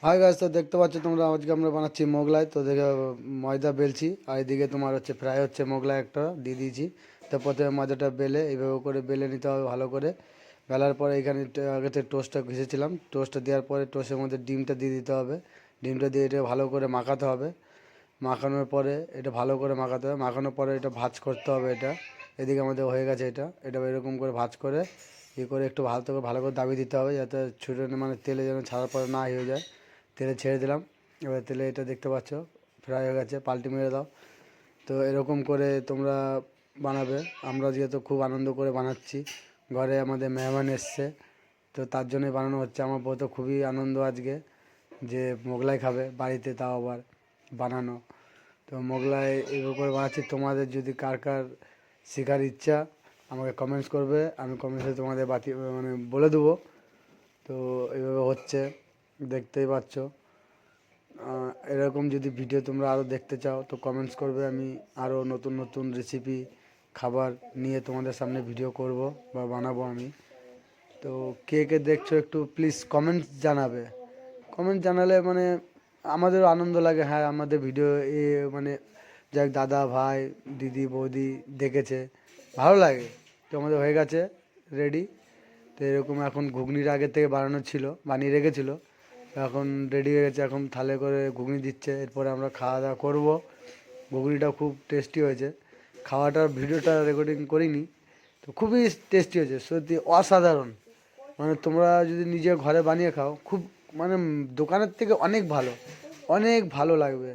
Hi guys, তো দেখতে পাচ্ছ তোমরা আজকে আমরা বানাচ্ছি মোগলাই। তো দেখে ময়দা বেলছি, আর এদিকে তোমার হচ্ছে ফ্রাই হচ্ছে মোগলাই একটা দিয়ে দিয়েছি। তো প্রথমে ময়দাটা বেলে এইভাবে করে বেলে নিতে হবে ভালো করে। বেলার পরে এখানে আগে থেকে টোস্টটা ঘষেছিলাম, টোস্টটা দেওয়ার পরে টোস্টের মধ্যে ডিমটা দিয়ে দিতে হবে। ডিমটা দিয়ে এটা ভালো করে মাখাতে হবে। মাখানোর পরে এটা ভালো করে মাখাতে হবে, মাখানোর পরে এটা ভাজ করতে হবে। এটা এদিকে আমাদের হয়ে গেছে। এটা এরকম করে ভাজ করে করে একটু ভালো করে দাবিয়ে দিতে হবে, যাতে ছুটে মানে তেলে যেন ছাড়ার পরে না হয়ে যায়। তেলে ছেড়ে দিলাম। এবার তেলে এটা দেখতে পাচ্ছ ফ্রাই হয়ে গেছে, পাল্টি মেরে দাও। তো এরকম করে তোমরা বানাবে। আমরা যেহেতু খুব আনন্দ করে বানাচ্ছি, ঘরে আমাদের মেহমান এসছে, তো তার জন্যই বানানো হচ্ছে। আমার বউ তো খুবই আনন্দ আজকে যে মোগলাই খাবে বাড়িতে, তাও আবার বানানো। তো মোগলাই এভাবে করে বানাচ্ছি। তোমাদের যদি কার কার শেখার ইচ্ছা আমাকে কমেন্টস করবে, আমি কমেন্টসে তোমাদের মানে বলে দেবো। তো এইভাবে হচ্ছে, দেখতেই পাচ্ছ। এরকম যদি ভিডিও তোমরা আরও দেখতে চাও তো কমেন্টস করবে, আমি আরও নতুন নতুন রেসিপি খাবার নিয়ে তোমাদের সামনে ভিডিও করব বা বানাবো আমি। তো কে কে দেখছো একটু প্লিজ কমেন্টস জানাবে। কমেন্ট জানালে মানে আমাদেরও আনন্দ লাগে। হ্যাঁ, আমাদের ভিডিও মানে যাক দাদা ভাই দিদি বৌদি দেখেছে, ভালো লাগে। তো আমাদের হয়ে গেছে রেডি। তো এরকম এখন ঘুগনির আগে থেকে বানানো ছিল, বানিয়ে রেখেছিল, এখন রেডি হয়ে গেছে। এখন থালে করে ঘুগনি দিচ্ছে, এরপরে আমরা খাওয়া দাওয়া করবো। ঘুগনিটা খুব টেস্টি হয়েছে। খাওয়াটার ভিডিওটা রেকর্ডিং করিনি, তো খুবই টেস্টি হয়েছে, সত্যি অসাধারণ। মানে তোমরা যদি নিজে ঘরে বানিয়ে খাও, খুব মানে দোকানের থেকে অনেক ভালো, অনেক ভালো লাগবে।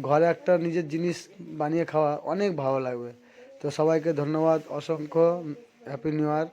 ঘরে একটা নিজের জিনিস বানিয়ে খাওয়া অনেক ভালো লাগবে। তো সবাইকে ধন্যবাদ অসংখ্য। Happy new year.